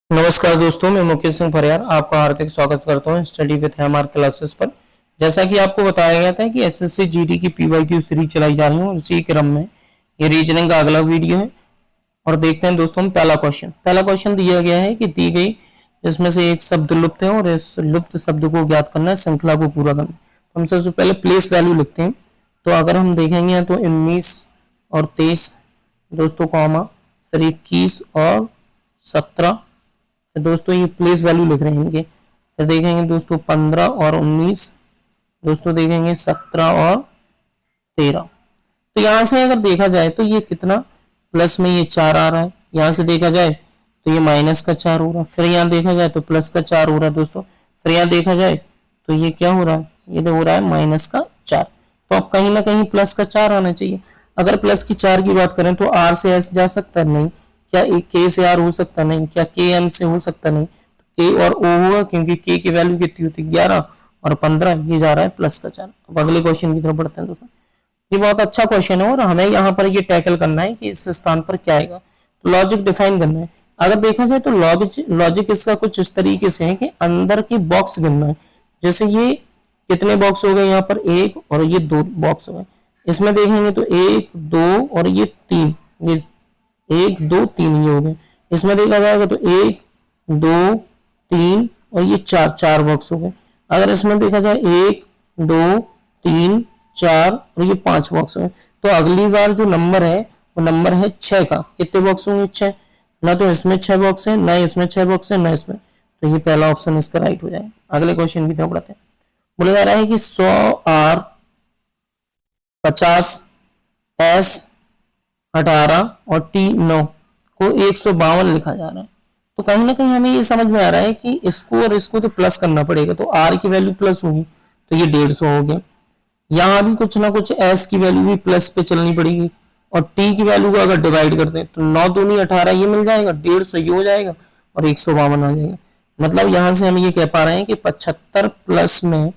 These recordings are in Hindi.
नमस्कार दोस्तों, मैं मुकेश सिंह फरियार आपका हार्दिक स्वागत करता हूं स्टडी विद हमार क्लासेस पर। जैसा कि आपको बताया गया था कि एसएससी जीडी की पीवाईक्यू सीरीज चलाई जा रही है और इसी क्रम में ये रीजनिंग का अगला वीडियो है। और देखते हैं दोस्तों पहला क्वेश्चन दिया गया है कि दी गई इसमें से एक शब्द लुप्त है और इस लुप्त शब्द को ज्ञात करना है, श्रृंखला को पूरा करना है। तो हम सबसे पहले प्लेस वैल्यू लिखते हैं। तो अगर हम देखेंगे तो 19 और 23 दोस्तों कॉमा, फिर 21 और 17, फिर दोस्तों ये प्लेस वैल्यू लिख रहे हैं इनके। फिर देखेंगे दोस्तों 15 और 19, दोस्तों देखेंगे 17 और 13। तो यहां से अगर देखा जाए तो ये कितना प्लस में ये 4 आ रहा है, यहां से देखा जाए तो ये माइनस का 4 हो रहा है, फिर यहाँ देखा जाए तो प्लस का 4 हो रहा है दोस्तों, फिर यहाँ देखा जाए तो ये क्या हो रहा है, ये हो रहा है माइनस का 4। तो अब कहीं ना कहीं प्लस का 4 आना चाहिए। अगर प्लस की 4 की बात करें तो आर से एस जा सकता है नहीं, क्या के से आर हो सकता नहीं, क्या के एम से हो सकता नहीं, तो के और ओ होगा क्योंकि के की वैल्यू कितनी होती है 11 और 15, ये जा रहा है प्लस का 4। अब अगले क्वेश्चन की तरफ बढ़ते हैं दोस्तों। ये बहुत अच्छा क्वेश्चन है और हमें यहाँ पर ये टैकल करना है कि इस स्थान पर क्या आएगा, तो लॉजिक डिफाइन करना है। अगर देखा जाए तो लॉजिक इसका कुछ इस तरीके से है कि अंदर की बॉक्स गिनना है। जैसे ये कितने बॉक्स हो गए, यहाँ पर एक और ये 2 बॉक्स हो गए। इसमें देखेंगे तो 1 2 और ये 3, ये 1 2 3 ये हो गए। इसमें देखा जाएगा तो 1 2 3 और ये 4 बॉक्स हो गए। अगर इसमें देखा जाए 1 2 3 4 और ये 5 बॉक्स हैं, तो अगली बार जो नंबर है वो नंबर है 6 का। कितने बॉक्स होंगे 6, ना तो इसमें 6 बॉक्स है, ना इसमें 6 बॉक्स है, ना इसमें, तो ये पहला ऑप्शन इसका राइट हो जाएगा। अगले क्वेश्चन की तरफ बढ़ते हैं। बोला जा रहा है कि 100 आर 50 एस 18 और टी 9 को 152 लिखा जा रहा है। तो कहीं ना कहीं हमें ये समझ में आ रहा है कि इसको और इसको तो प्लस करना पड़ेगा, तो आर की वैल्यू प्लस होगी तो ये 150 हो गया। यहां भी कुछ ना कुछ एस की वैल्यू भी प्लस पे चलनी पड़ेगी, और टी की वैल्यू को अगर डिवाइड करते हैं तो 9 दूनी 18 ये मिल जाएगा, 150 ये हो जाएगा और 152 आ जाएगा। मतलब यहां से हम ये कह पा रहे हैं कि 75 प्लस में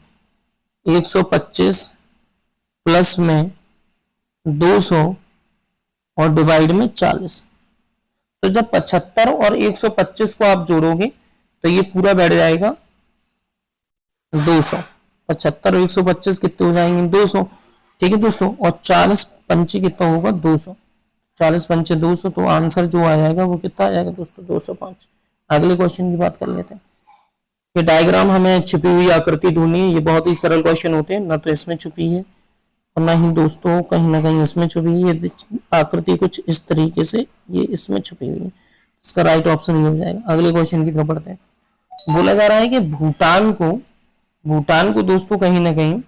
125 प्लस में 200 और डिवाइड में 40। तो जब 75 और 125 को आप जोड़ोगे तो ये पूरा बैठ जाएगा 200। 75 और 125 कितने हो जाएंगे 200, ठीक है दोस्तों। और 40 पंचे कितना होगा 200, 40 पंचे 200, तो आंसर जो आ जाएगा वो कितना आ जाएगा दोस्तों 205। अगले क्वेश्चन की बात कर लेते हैं। ये डायग्राम हमें छिपी हुई आकृति ढूंढनी है। ये बहुत ही सरल क्वेश्चन होते हैं, ना तो इसमें छुपी है और ना ही दोस्तों कहीं ना कहीं इसमें छुपी है। ये आकृति कुछ इस तरीके से ये इसमें छुपी हुई है, इसका राइट ऑप्शन ये हो जाएगा। अगले क्वेश्चन की तरफ बढ़ते हैं। बोला जा रहा है कि भूटान को दोस्तों कहीं ना कहीं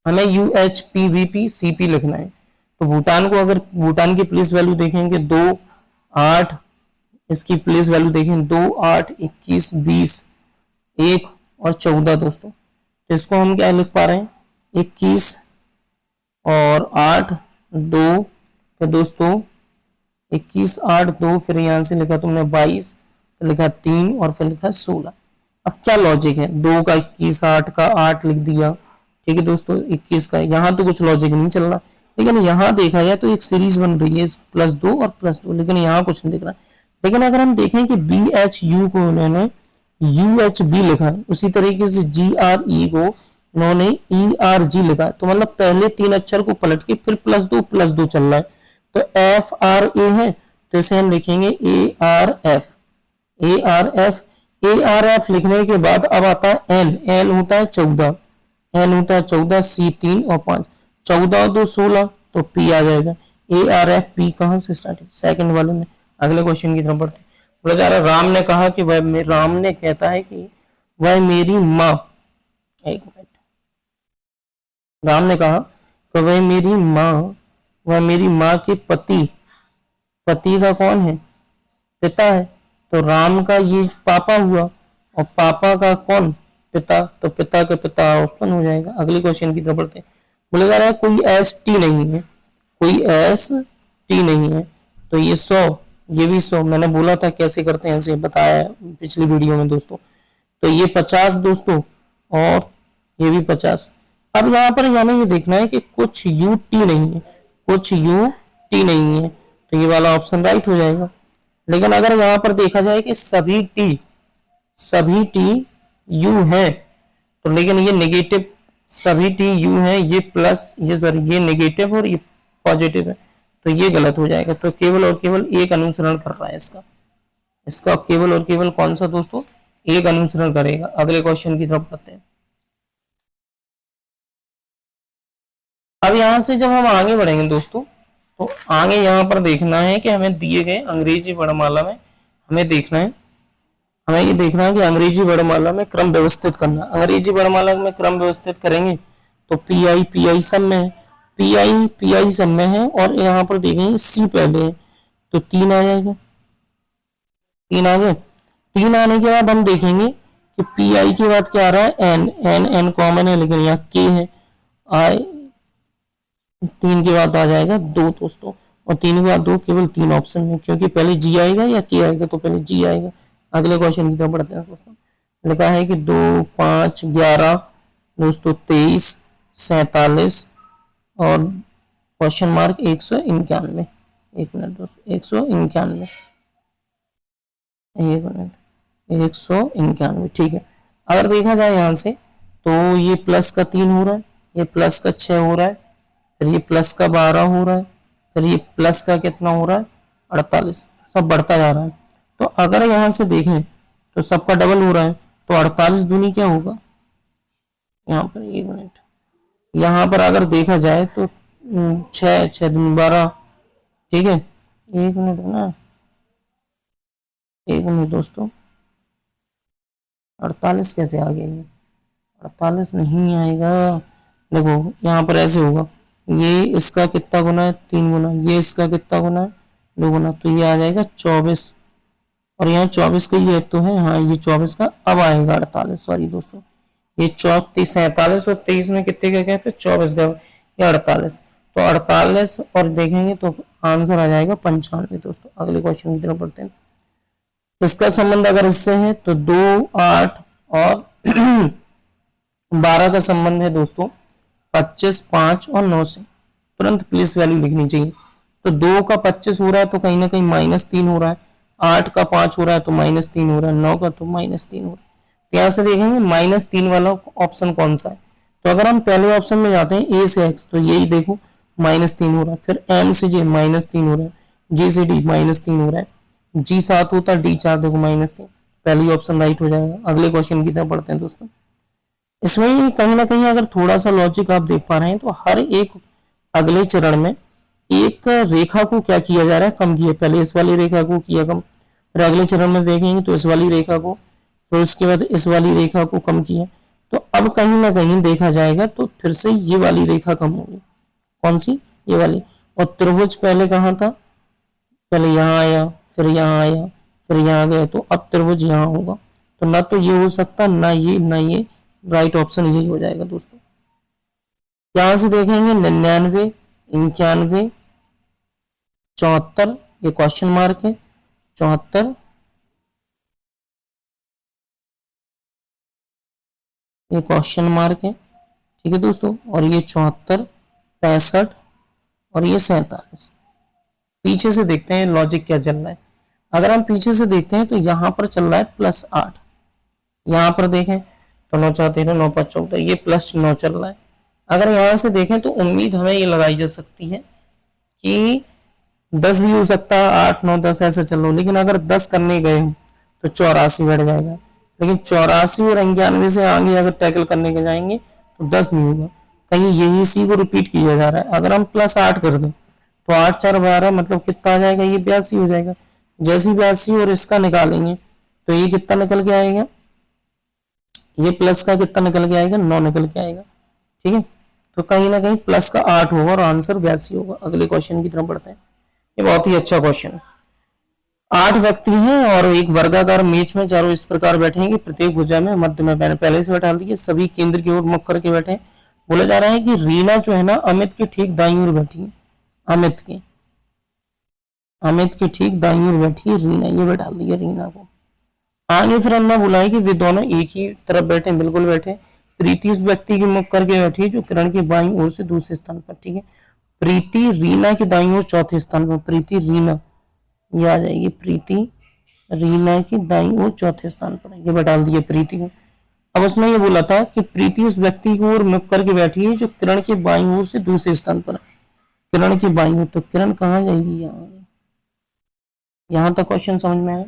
हमें UHPVP लिखना है। तो भूटान को अगर भूटान की प्लेस वैल्यू देखेंगे 2 8, इसकी प्लेस वैल्यू देखें 2 8 21 20 1 और 14 दोस्तों। तो इसको हम क्या लिख पा रहे हैं 21 और 8 2, फिर दोस्तों 21 8 2, फिर यहां से लिखा तुमने 22, फिर लिखा 3 और फिर लिखा 16। अब क्या लॉजिक है, 2 का 21 8 का 8 लिख दिया, ठीक है दोस्तों 21 का, यहाँ तो कुछ लॉजिक नहीं चल रहा। लेकिन यहाँ देखा जाए तो एक सीरीज बन रही है +2 और +2, लेकिन यहाँ कुछ नहीं दिख रहा। लेकिन अगर हम देखें कि BHU को उन्होंने UHB लिखा है, उसी तरीके से GRE को इन्होंने ERG लिखा है, तो मतलब पहले 3 अक्षर को पलट के फिर +2 चल रहा है। तो FRA है तो इसे हम लिखेंगे ARF लिखने के बाद अब आता है N होता है 14, C 3 और 5, 14 और 2 16, तो P आ जाएगा। ARFP कहां से स्टार्ट है, सेकंड वाले में। अगले क्वेश्चन की तरफ बढ़ते हैं। बोला जा रहा है राम ने कहा कि राम ने कहता है कि वह मेरी माँ, एक मिनट, राम ने कहा कि वह मेरी माँ के पति का कौन है, पिता है। तो राम का ये पापा हुआ और पापा का कौन, पिता, तो पिता के पिता ऑप्शन हो जाएगा। अगले क्वेश्चन की तरफ बढ़ते हैं। बोला जा रहा है कोई ST नहीं है, तो ये 100, ये भी 100, मैंने बोला था कैसे करते हैं, ऐसे बताया पिछली वीडियो में दोस्तों। तो ये 50 दोस्तों और ये भी 50। अब यहाँ पर हमें ये देखना है कि कुछ UT नहीं है, तो ये वाला ऑप्शन राइट हो जाएगा। लेकिन अगर यहाँ पर देखा जाए कि सभी टी यू है, तो लेकिन ये नेगेटिव, सभी टी यू है, ये प्लस, ये सॉरी ये नेगेटिव और ये पॉजिटिव है, तो ये गलत हो जाएगा। तो केवल और केवल एक अनुसरण कर रहा है इसका केवल और केवल कौन सा दोस्तों, एक अनुसरण करेगा। अगले क्वेश्चन की तरफ बढ़ते हैं। अब यहां से जब हम आगे बढ़ेंगे दोस्तों, तो आगे यहाँ पर देखना है कि हमें दिए गए अंग्रेजी वर्णमाला में हमें ये देखना है कि अंग्रेजी वर्णमाला में क्रम व्यवस्थित करना। अंग्रेजी वर्णमाला में क्रम व्यवस्थित करेंगे तो पी आई सब में है, पी आई सब में है, और यहाँ पर देखेंगे सी पहले है, तो 3 आ जाएगा। 3 आ गए। 3 आने के बाद हम देखेंगे कि पी आई के बाद क्या आ रहा है, एन कॉमन है, लेकिन यहाँ के है। आई 3 के बाद आ जाएगा 2 दोस्तों, और 3 के बाद 2 केवल 3 ऑप्शन में, क्योंकि पहले जी आएगा या के आएगा, तो पहले जी आएगा। अगले क्वेश्चन की तरफ बढ़ते हैं दोस्तों। लिखा है कि 2, 5, 11 दोस्तों 23, 47 और क्वेश्चन मार्क 191। 1 मिनट दोस्तों, 191, 1 मिनट, 191, ठीक है। अगर देखा जाए यहाँ से, तो ये प्लस का 3 हो रहा है, ये प्लस का 6 हो रहा है, फिर ये प्लस का 12 हो रहा है, फिर ये प्लस का कितना हो रहा है, 48, सब बढ़ता जा रहा है। तो अगर यहाँ से देखें तो सबका डबल हो रहा है, तो 48 दूनी क्या होगा, यहाँ पर 1 मिनट, यहाँ पर अगर देखा जाए तो 6 दूनी 12, ठीक है। 1 मिनट ना, 1 मिनट दोस्तों, 48 कैसे आ गया, 48 नहीं आएगा। देखो यहाँ पर ऐसे होगा, ये इसका कितना गुना है, 3 गुना, ये इसका कितना गुना है, 2 गुना, तो ये आ जाएगा 24, और यहाँ 24 का ये तो है, हाँ ये 24 का, अब आएगा 48, सॉरी दोस्तों, ये 34, 47 और 23 में कितने का क्या है, 24 का, या 48, तो 48 और देखेंगे तो आंसर आ जाएगा 95 दोस्तों। अगले क्वेश्चन की तरफ बढ़ते हैं। इसका संबंध अगर इससे है तो 2, 8 और 12 का संबंध है दोस्तों 25, 5 और 9 से। तुरंत प्लेस वैल्यू लिखनी चाहिए। तो 2 का 25 हो रहा है तो कहीं ना कहीं -3 हो रहा है, 8 का 5 हो रहा है तो -3 हो रहा है, 9 का तो -3 हो रहा है। तो यहाँ से देखेंगे -3 वाला ऑप्शन कौन सा है। तो अगर हम पहले ऑप्शन में जाते हैं, ए से एक्स, तो यही देखो -3 हो रहा है, फिर एम से जे -3 हो रहा है, जे से डी -3 हो रहा है, जी 7 होता है, डी 4 देखो -3, पहली ऑप्शन राइट हो जाएगा। अगले क्वेश्चन की तरफ बढ़ते हैं दोस्तों। इसमें कहीं ना कहीं अगर थोड़ा सा लॉजिक आप देख पा रहे हैं, तो हर एक अगले चरण में एक रेखा को क्या किया जा रहा है, कम किया। पहले इस वाली रेखा को किया कम, फिर अगले चरण में देखेंगे तो इस वाली रेखा को, फिर उसके बाद इस वाली रेखा को कम किया। तो अब कहीं ना कहीं देखा जाएगा तो फिर से ये वाली रेखा कम होगी। कौन सी, ये वाली। और त्रिभुज पहले कहाँ था, पहले यहाँ आया, फिर यहाँ आया, फिर यहाँ गया, तो अब त्रिभुज यहाँ होगा। तो ना तो ये हो सकता, ना ये, राइट ऑप्शन यही हो जाएगा दोस्तों। यहां से देखेंगे 99, 91, 74, ये क्वेश्चन मार्क है, 74, ये क्वेश्चन मार्क है, ठीक है दोस्तों, और ये 74, 65 और ये 47। पीछे से देखते हैं लॉजिक क्या चल रहा है। अगर हम पीछे से देखते हैं तो यहाँ पर चल रहा है +8, यहाँ पर देखें तो 9 4 13 9 5 14, ये +9 चल रहा है। अगर यहाँ से देखें तो उम्मीद हमें ये लगाई जा सकती है कि 10 भी हो सकता है, 8 9 10 ऐसे चल रहा, लेकिन अगर 10 करने गए हो तो 84 बैठ जाएगा, लेकिन 84 और 91 से आगे अगर टैकल करने के जाएंगे तो 10 नहीं होगा, कहीं यही इसी को रिपीट किया जा रहा है। अगर हम +8 कर दें तो 8 4 12 मतलब कितना आ जाएगा, ये 82 हो जाएगा। जैसे 82 और इसका निकालेंगे तो ये कितना निकल के आएगा, ये प्लस का कितना निकल के आएगा, 9 निकल के आएगा, ठीक है। तो कहीं ना कहीं प्लस का 8 होगा और आंसर 82 होगा। अगले क्वेश्चन की तरफ बढ़ते हैं। ये बहुत ही अच्छा क्वेश्चन है। 8 व्यक्ति हैं और एक वर्गाकार मेज में चारों इस प्रकार बैठे हैं कि प्रत्येक भुजा में मध्य में पहले से बैठा दिए, सभी केंद्र की ओर मुख करके बैठे हैं। बोला जा रहा है कि रीना जो है ना अमित के ठीक दाईं ओर बैठी है, अमित के ठीक दाईं ओर बैठी है रीना, ये बैठा दिया रीना को। आगे फिर हमने बोला है कि वे दोनों एक ही तरफ बैठे, बिल्कुल बैठे। प्रीति उस व्यक्ति की मुख करके बैठी है जो किरण के बाईं ओर से दूसरे स्थान पर, ठीक है। प्रीति रीना के दाईं ओर चौथे स्थान पर, प्रीति रीना ये आ जाएगी प्रीति रीना की दाईं ओर चौथे स्थान पर, ये बता दिए प्रीति को। अब उसने ये बोला था कि प्रीति उस व्यक्ति की ओर मुख करके बैठी है जो किरण के बाईं ओर से दूसरे स्थान पर है। किरण की बाईं ओर, तो किरण कहाँ जाएगी, यहाँ तक क्वेश्चन समझ में आया।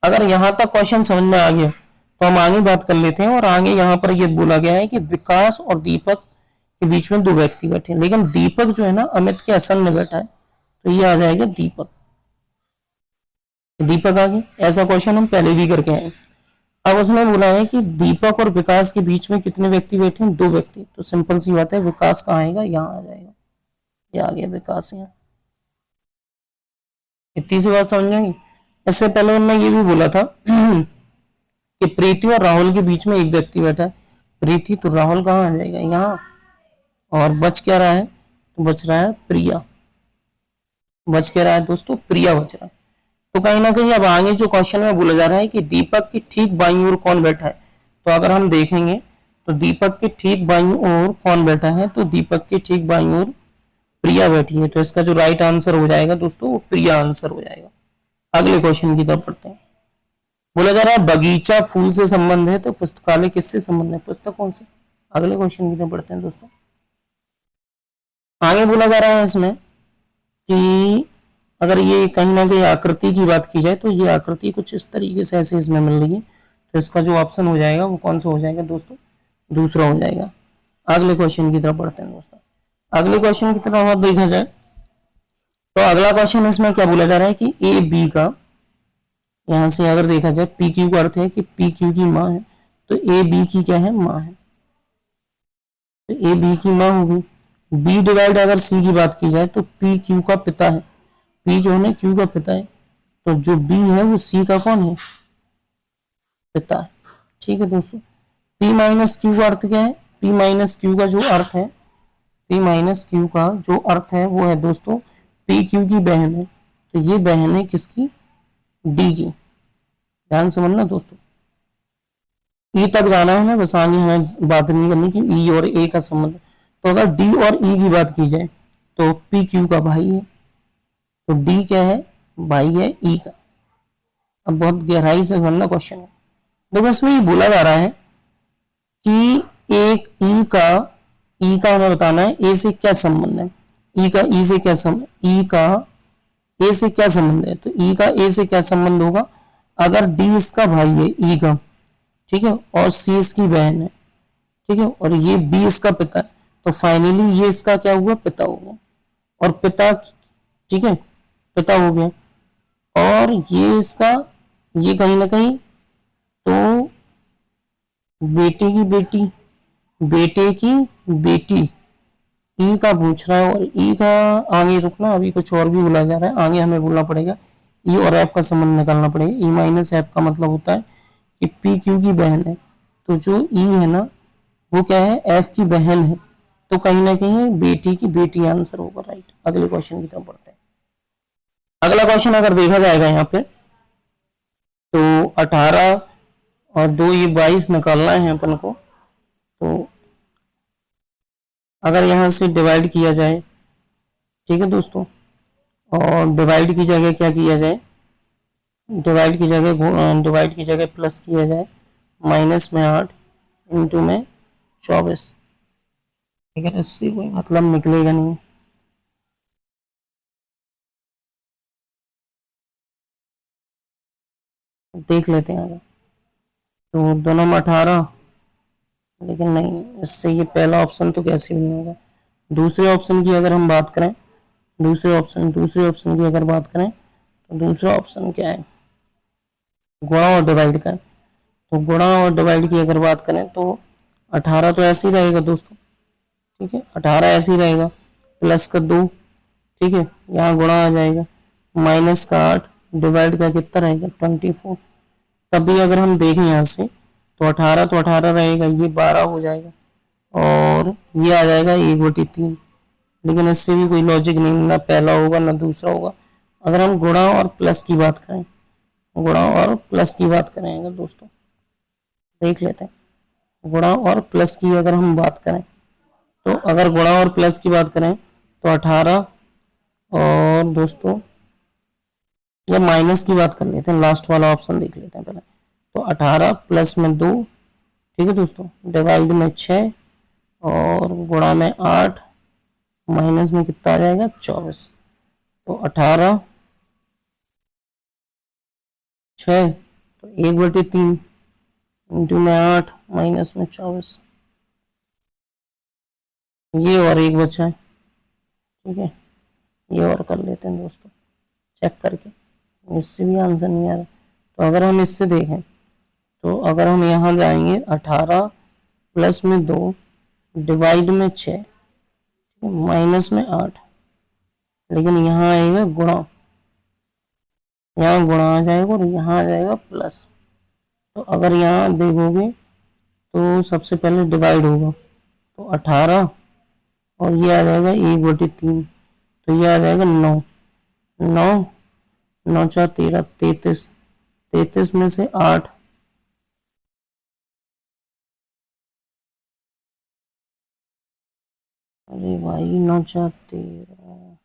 अगर यहाँ तक क्वेश्चन समझ में आ गया तो हम आगे बात कर लेते हैं। और आगे यहाँ पर ये बोला गया है कि विकास और दीपक के बीच में दो व्यक्ति बैठे हैं, लेकिन दीपक जो है ना अमित के आसन में बैठा है, तो ये आ जाएगा दीपक। दीपक आ गया। ऐसा क्वेश्चन हम पहले भी करके आए। अब उसने बोला है कि दीपक और विकास के बीच में कितने व्यक्ति बैठे हैं, दो व्यक्ति। तो सिंपल सी बात है, विकास कहाँ आएगा, यहाँ आ जाएगा। ये आ गया विकास यहाँ। इतनी सी बात समझ में। इससे पहले उन्होंने ये भी बोला था कि प्रीति और राहुल के बीच में एक व्यक्ति बैठा है। प्रीति, तो राहुल कहाँ आ जाएगा, यहाँ। और बच क्या रहा है, तो बच रहा है प्रिया। बच क्या रहा है दोस्तों, प्रिया बच रहा है। तो कहीं ना कहीं अब आगे जो क्वेश्चन में बोला जा रहा है कि दीपक की ठीक बाईं ओर कौन बैठा है, तो अगर हम देखेंगे तो दीपक के ठीक बाईं ओर कौन बैठा है, तो दीपक के ठीक बाईं ओर प्रिया बैठी है। तो इसका जो राइट आंसर हो जाएगा दोस्तों, वो प्रिया आंसर हो जाएगा। अगले क्वेश्चन की तरफ पढ़ते हैं। बोला जा रहा है बगीचा फूल से संबंध है, तो पुस्तकालय किससे संबंध है, पुस्तकों से। अगले क्वेश्चन की तरफ पढ़ते हैं दोस्तों। आगे बोला जा रहा है इसमें कि अगर ये कहीं ना कहीं आकृति की बात की जाए, तो ये आकृति कुछ इस तरीके से ऐसे इसमें मिल रही है, तो इसका जो ऑप्शन हो जाएगा वो कौन सा हो जाएगा दोस्तों, दूसरा हो जाएगा। अगले क्वेश्चन की तरफ पढ़ते हैं दोस्तों। अगले क्वेश्चन की तरफ देखा जाए तो अगला क्वेश्चन इसमें क्या बोला जा रहा है कि ए बी का, यहां से अगर देखा जाए पी क्यू का अर्थ है कि पी क्यू की माँ है, तो ए बी की क्या है, माँ है। तो ए बी की माँ होगी। बी डिवाइड अगर सी की बात की जाए तो पी क्यू का पिता है। पी जो है ना क्यू का पिता है, तो जो बी है वो सी का कौन है, पिता है। ठीक है दोस्तों। पी माइनस क्यू का अर्थ क्या है, पी माइनस क्यू का जो अर्थ है, पी माइनस क्यू का जो अर्थ है वो है दोस्तों पी क्यू की बहन है। तो ये बहन है किसकी, डी की। ध्यान समझना दोस्तों, ई तक जाना है ना, बस आगे हमें बात नहीं करनी कि ई और ए का संबंध। तो अगर डी और ई की बात की जाए तो पी क्यू का भाई है, तो डी क्या है, भाई है ई का। अब बहुत गहराई से समझना क्वेश्चन है। देखो इसमें ये बोला जा रहा है कि एक ई का हमें बताना है ए से क्या संबंध है। ई का ई से क्या संबंध, ई का ए से क्या संबंध है, तो ई का ए से क्या संबंध होगा, अगर डी इसका भाई है ई का, ठीक है, और सी इसकी बहन है, ठीक है, और ये बी इसका पिता है, तो फाइनली ये इसका क्या हुआ, पिता होगा। और पिता, ठीक है, पिता हो गया। और ये इसका, ये कहीं ना कहीं तो बेटे की बेटी, बेटे की बेटी, ई का पूछ रहा है। और ई का आगे रुकना, अभी कुछ और भी बोला जा रहा है, आगे हमें बोलना पड़ेगा। ई और एफ का संबंध निकालना पड़ेगा। ई माइनस एफ का मतलब होता है कि पी क्यू की बहन है, तो जो ई है ना वो क्या है, एफ की बहन है। तो कहीं ना कहीं बेटी की बेटी आंसर होगा, राइट। अगले क्वेश्चन की तरफ बढ़ते हैं। अगला क्वेश्चन अगर देखा जाएगा यहाँ पे तो 18 और 2 ये 22 निकालना है अपन को। तो अगर यहाँ से डिवाइड किया जाए, ठीक है दोस्तों, और डिवाइड की जगह क्या किया जाए, डिवाइड की जगह प्लस किया जाए, माइनस में 8 इंटू में 24, ठीक है, इससे कोई मतलब निकलेगा नहीं। देख लेते हैं अगर, तो दोनों में 18, लेकिन नहीं, इससे ये पहला ऑप्शन तो कैसे भी नहीं होगा। दूसरे ऑप्शन की अगर हम बात करें, दूसरे ऑप्शन की अगर बात करें तो दूसरा ऑप्शन क्या है, गुणा और डिवाइड का है। तो गुणा और डिवाइड की अगर बात करें तो 18 तो ऐसे ही रहेगा दोस्तों, ठीक है, 18 ऐसे ही रहेगा, प्लस का 2, ठीक है, यहाँ गुणा आ जाएगा, माइनस का 8, डिवाइड का कितना रहेगा 24। तभी अगर हम देखें यहाँ से तो 18 तो 18 रहेगा, ये 12 हो जाएगा, और ये आ जाएगा 1/3। लेकिन इससे भी कोई लॉजिक नहीं, ना पहला होगा ना दूसरा होगा। अगर हम गुणा और प्लस की बात करें, गुणा और प्लस की बात करें अगर दोस्तों, देख लेते हैं। गुणा और प्लस की अगर हम बात करें तो अगर गुणा और प्लस की बात करें तो 18 और दोस्तों या माइनस की बात कर लेते हैं, लास्ट वाला ऑप्शन देख लेते हैं पहले। तो 18 प्लस में 2, ठीक है दोस्तों, डिवाइड में 6 और गुणा में 8, माइनस में कितना आ जाएगा 24। तो 18 6 तो 1/3 इंटू में 8 माइनस में 24, ये और एक बचा है, ठीक है, ये और कर लेते हैं दोस्तों चेक करके, इससे भी आंसर नहीं आ रहा। तो अगर हम इससे देखें तो अगर हम यहाँ जाएंगे 18 प्लस में 2 डिवाइड में 6 माइनस में 8, लेकिन यहाँ आएगा गुणा, यहाँ गुणा आ जाएगा और यहाँ आ जाएगा प्लस। तो अगर यहाँ देखोगे तो सबसे पहले डिवाइड होगा, तो 18 और ये आ जाएगा 1/3, तो ये आ जाएगा 9, 9 9 4 13, 33, 33 में से 8, अरे भाई 9 4 13,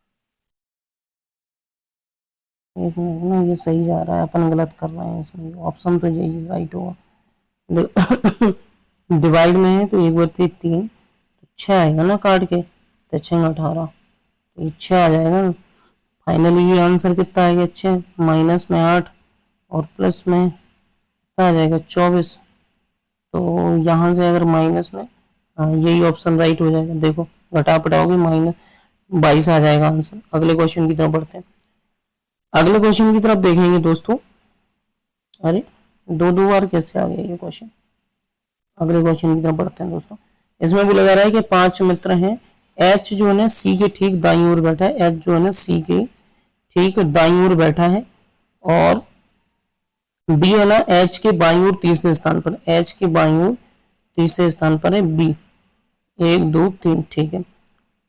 एक मिनट ना, ये सही जा रहा है, अपन गलत कर रहे हैं इसमें, ऑप्शन तो यही राइट होगा। डिवाइड में है तो 1/3, तो 6 आएगा ना काट के, तो 6 में 18, तो ये 6 आ जाएगा ना। फाइनली ये आंसर कितना आएगा 6, माइनस में 8 और प्लस में कितना आ जाएगा 24। तो यहाँ से अगर माइनस में, हाँ यही ऑप्शन राइट हो जाएगा। देखो घटा पटाओगे -22 आ जाएगा आंसर। अगले क्वेश्चन की तरफ बढ़ते हैं। अगले क्वेश्चन की तरफ देखेंगे दोस्तों, अरे दो बार कैसे आ गया ये क्वेश्चन। अगले क्वेश्चन की तरफ बढ़ते हैं दोस्तों। इसमें बोला जा रहा है कि 5 मित्र हैं, एच जो है ना सी के ठीक दाईं ओर बैठा है, एच जो है ना सी के ठीक दाईं ओर बैठा है, और बी है ना एच के बाईं ओर तीसरे स्थान पर, एच के बाईं ओर तीसरे स्थान पर है बी, 1 2 3, ठीक है।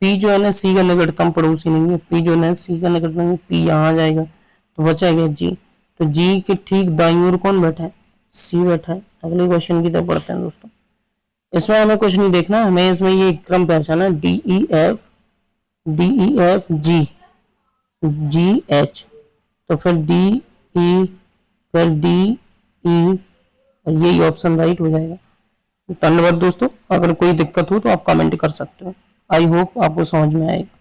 पी जो है ना सी का निकटतम पड़ोसी नहीं है, पी जो है ना सी का निकटतम, पी यहाँ आ जाएगा, तो बचा गया जी। तो जी के ठीक दाईं ओर कौन बैठा है, सी बैठा है। अगले क्वेश्चन की तरफ बढ़ते हैं दोस्तों। इसमें हमें कुछ नहीं देखना, हमें इसमें ये क्रम पहचाना, DEF GH, तो फिर DE फिर DE, और यही ऑप्शन राइट हो जाएगा। धन्यवाद दोस्तों, अगर कोई दिक्कत हो तो आप कमेंट कर सकते हो। आई होप आपको समझ में आएगा।